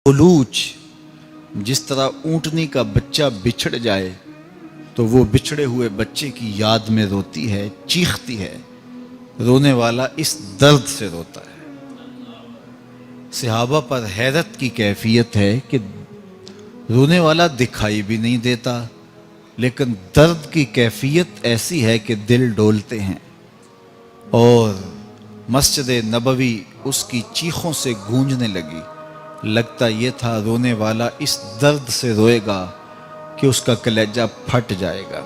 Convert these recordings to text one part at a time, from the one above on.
उलूच जिस तरह ऊँटनी का बच्चा बिछड़ जाए तो वो बिछड़े हुए बच्चे की याद में रोती है, चीखती है। रोने वाला इस दर्द से रोता है। सहाबा पर हैरत की कैफियत है कि रोने वाला दिखाई भी नहीं देता, लेकिन दर्द की कैफियत ऐसी है कि दिल डोलते हैं। और मस्जिद नबवी उसकी चीखों से गूंजने लगी। लगता ये था रोने वाला इस दर्द से रोएगा कि उसका कलेजा फट जाएगा,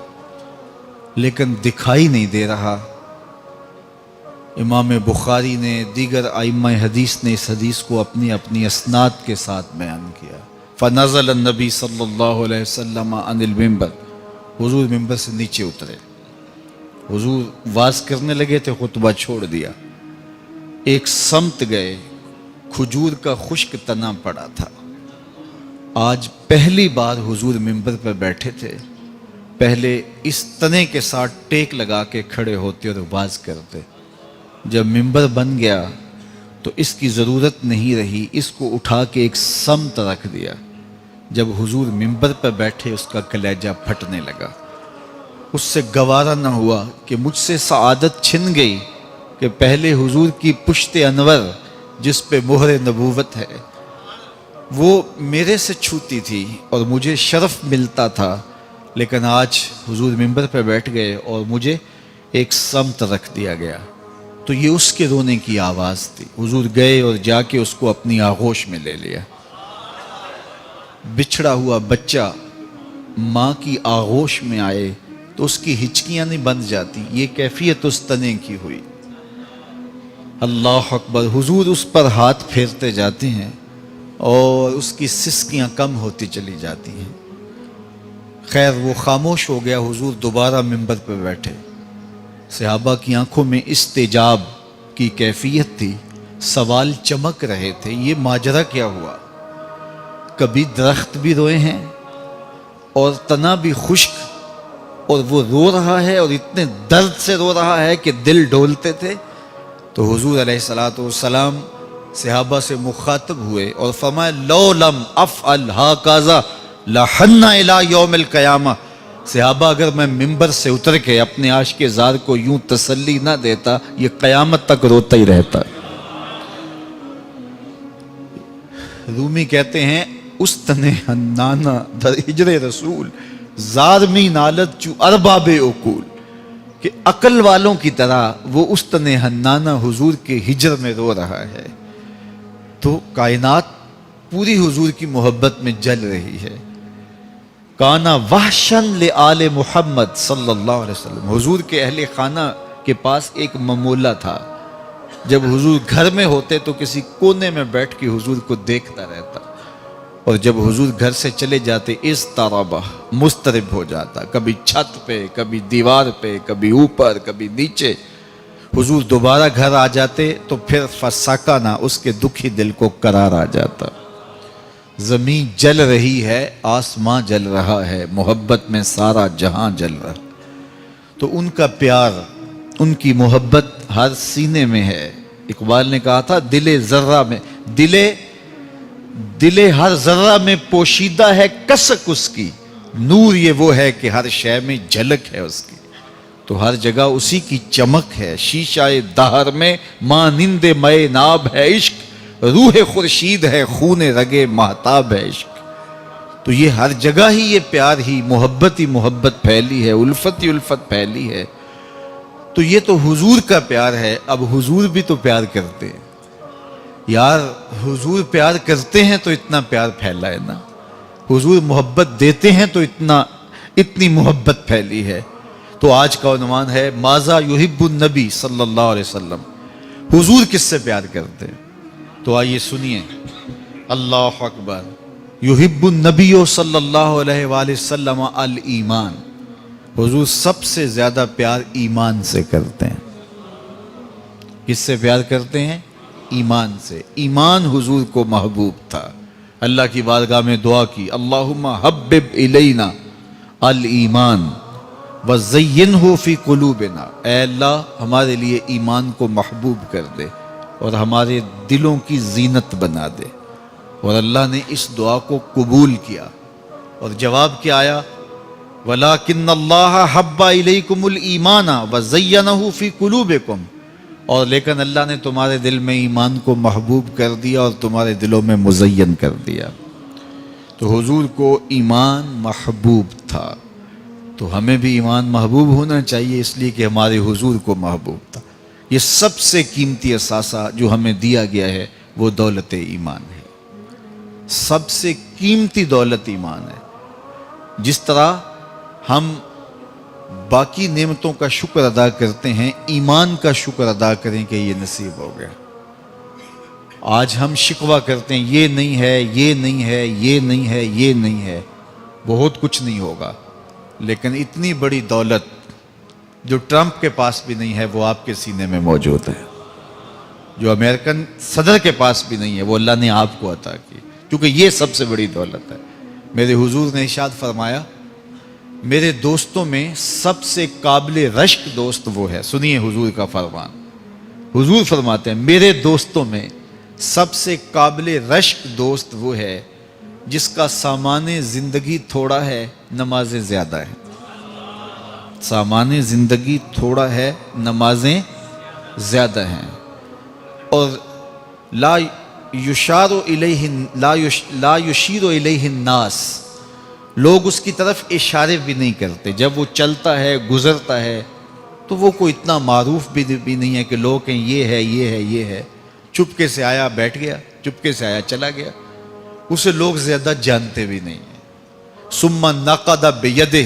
लेकिन दिखाई नहीं दे रहा। इमाम बुखारी ने, दीगर आइम्मा हदीस ने इस हदीस को अपनी अपनी असनाद के साथ बयान किया। फ़नज़ल नबी सल्लल्लाहु अलैहि वसल्लम अनिल मिंबर, हुजूर मिंबर से नीचे उतरे। हुजूर वाज करने लगे थे, खुतबा छोड़ दिया। एक समत गए, खजूर का खुश्क तना पड़ा था। आज पहली बार हुजूर मिंबर पर बैठे थे। पहले इस तने के साथ टेक लगा के खड़े होते और वाज करते। जब मिंबर बन गया तो इसकी ज़रूरत नहीं रही, इसको उठा के एक समत रख दिया। जब हुजूर मिंबर पर बैठे उसका कलेजा फटने लगा। उससे गवारा न हुआ कि मुझसे सआदत छिन गई कि पहले हुजूर की पुश्ते अनवर जिस पे मोहर नबूवत है वो मेरे से छूती थी और मुझे शरफ मिलता था, लेकिन आज हुजूर मिंबर पर बैठ गए और मुझे एक समत रख दिया गया। तो ये उसके रोने की आवाज़ थी। हुजूर गए और जाके उसको अपनी आगोश में ले लिया। बिछड़ा हुआ बच्चा माँ की आगोश में आए तो उसकी हिचकियाँ नहीं बंद जाती। ये कैफियत उस तने की हुई। अल्लाह अकबर। हुजूर उस पर हाथ फेरते जाते हैं और उसकी सिसकियाँ कम होती चली जाती हैं। खैर वो खामोश हो गया। हुजूर दोबारा मिंबर पर बैठे। सहाबा की आंखों में इस्तेजाब की कैफियत थी। सवाल चमक रहे थे, ये माजरा क्या हुआ? कभी दरख्त भी रोए हैं और तना भी खुश्क, और वो रो रहा है और इतने दर्द से रो रहा है कि दिल डोलते थे। तो हुजूर अलैहिस्सलातु वस्सलाम सहाबा से मुखातब हुए और फरमाए, लो लम अफ़अल हाकाज़ा लहन्ना इला यौमिल क़यामा। सहाबा, अगर मैं मिंबर से उतर के अपने आशिक़े ज़ार को यूं तसल्ली ना देता, ये क़यामत तक रोता ही रहता। रूमी कहते हैं, उस तने हन्नाना दर हिजरे रसूल ज़ारमी नालत चू अरबाबे उकूल, कि अकल वालों की तरह वो उस तने हन्नाना हुजूर के हिजर में रो रहा है। तो कायनात पूरी हुजूर की मोहब्बत में जल रही है। काना वहशन ले आले मुहम्मद सल्लल्लाहु अलैहि वसल्लम। हुजूर के अहले खाना के पास एक ममूला था। जब हुजूर घर में होते तो किसी कोने में बैठ के हुजूर को देखता रहता, और जब हुजूर घर से चले जाते इस ताराबा मुस्तरिब हो जाता। कभी छत पे, कभी दीवार पे, कभी ऊपर, कभी नीचे। हुजूर दोबारा घर आ जाते तो फिर फसाका ना, उसके दुखी दिल को करार आ जाता। ज़मीन जल रही है, आसमां जल रहा है, मोहब्बत में सारा जहां जल रहा। तो उनका प्यार, उनकी मोहब्बत हर सीने में है। इकबाल ने कहा था, दिले ज़र्रा में, दिले हर ज़र्रा में पोशीदा है कसक उसकी। नूर ये वो है कि हर शय में झलक है उसकी। तो हर जगह उसी की चमक है। शीशाए दहर में मानिंदे मए नाब है इश्क, रूह खुर्शीद है खूने रगे महताब है इश्क। तो ये हर जगह ही ये प्यार ही मोहब्बत फैली है, उल्फत ही उल्फत फैली है। तो ये तो हुजूर का प्यार है। अब हुजूर भी तो प्यार करते हैं यार। हुजूर प्यार करते हैं तो इतना प्यार फैला है ना। हुजूर मोहब्बत देते हैं तो इतनी मोहब्बत फैली है। तो आज का उन्वान है, माज़ा युहिब्बुन नबी सल्लल्लाहु अलैहि वसल्लम। हुजूर किससे प्यार करते हैं? तो आइए सुनिए। अल्लाह अकबर। युहिब्बुन नबी सल्लल्लाहु अलैहि वसल्लम अल ईमान। हुजूर सबसे ज्यादा प्यार ईमान से करते हैं। किससे प्यार करते हैं? ईमान से। ईमान हुजूर को महबूब था। अल्लाह की बारगाह में दुआ की, अल्लाहुम्मा हब्बिब इलैना अल ईमान व ज़य्यिनहु फी कुलूबिना। ऐ अल्लाह, हमारे लिए ईमान को महबूब कर दे और हमारे दिलों की जीनत बना दे। اور اللہ نے اس دعا کو قبول کیا، اور جواب کیا آیا؟ وَلَٰكِنَّ اللَّهَ حَبَّ إِلَيْكُمُ الْإِيمَانَ وَزَيَّنَهُ فِي قُلُوبِكُمْ، اور لیکن اللہ نے تمہارے دل میں ایمان کو محبوب کر دیا اور تمہارے دلوں میں مزین کر دیا۔ تو حضور کو ایمان محبوب تھا، تو ہمیں بھی ایمان محبوب ہونا چاہیے، اس لیے کہ ہمارے حضور کو محبوب تھا۔ یہ سب سے قیمتی اثاثہ جو ہمیں دیا گیا ہے وہ دولت ایمان ہے، سب سے قیمتی دولت ایمان ہے۔ جس طرح ہم باقی نعمتوں کا شکر ادا کرتے ہیں، ایمان کا شکر ادا کریں کہ یہ نصیب ہو گیا۔ آج ہم شکوہ کرتے ہیں یہ نہیں ہے، یہ نہیں ہے، یہ نہیں ہے، یہ نہیں ہے، بہت کچھ نہیں ہوگا، لیکن اتنی بڑی دولت جو ٹرمپ کے پاس بھی نہیں ہے وہ آپ کے سینے میں موجود ہے، جو امریکن صدر کے پاس بھی نہیں ہے وہ اللہ نے آپ کو عطا کی، کیونکہ یہ سب سے بڑی دولت ہے۔ میرے حضور نے ارشاد فرمایا، میرے دوستوں میں سب سے قابل رشک دوست وہ ہے۔ سنیے حضور کا فرمان، حضور فرماتے ہیں میرے دوستوں میں سب سے قابل رشک دوست وہ ہے جس کا سامان زندگی تھوڑا ہے، نمازیں زیادہ ہیں۔ سامان زندگی تھوڑا ہے، نمازیں زیادہ ہیں، اور لا یشار الیہ الناس، لوگ اس کی طرف اشارے بھی نہیں کرتے، جب وہ چلتا ہے گزرتا ہے تو وہ کوئی اتنا معروف بھی نہیں ہے کہ لوگ کہیں یہ ہے یہ ہے یہ ہے، چپکے سے آیا بیٹھ گیا، چپکے سے آیا چلا گیا، اسے لوگ زیادہ جانتے بھی نہیں ہیں۔ ثم نقد بیدہ،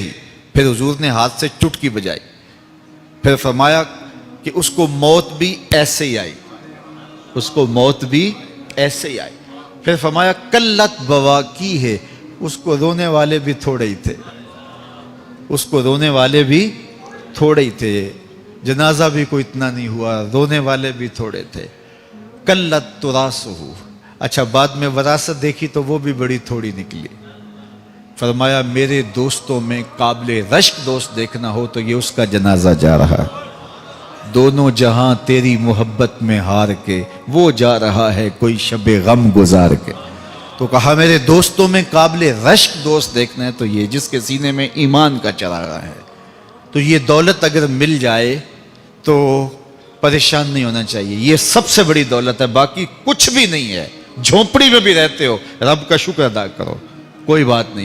پھر حضور نے ہاتھ سے چٹکی بجائی، پھر فرمایا کہ اس کو موت بھی ایسے ہی آئی، اس کو موت بھی ایسے ہی آئی، پھر فرمایا قلت بواکی ہے، اس کو رونے والے بھی تھوڑے ہی تھے، اس کو رونے والے بھی تھوڑے ہی تھے، جنازہ بھی کوئی اتنا نہیں ہوا، رونے والے بھی تھوڑے تھے۔ قلت تراثہ، اچھا بعد میں وراثت دیکھی تو وہ بھی بڑی تھوڑی نکلی۔ فرمایا میرے دوستوں میں قابل رشک دوست دیکھنا ہو تو یہ اس کا جنازہ جا رہا ہے، دونوں جہاں تیری محبت میں ہار کے، وہ جا رہا ہے کوئی شب غم گزار کے۔ تو کہا میرے دوستوں میں قابل رشک دوست دیکھنا ہے تو یہ جس کے سینے میں ایمان کا چراغا ہے۔ تو یہ دولت اگر مل جائے تو پریشان نہیں ہونا چاہیے، یہ سب سے بڑی دولت ہے، باقی کچھ بھی نہیں ہے۔ جھونپڑی میں بھی رہتے ہو، رب کا شکر ادا کرو، کوئی بات نہیں۔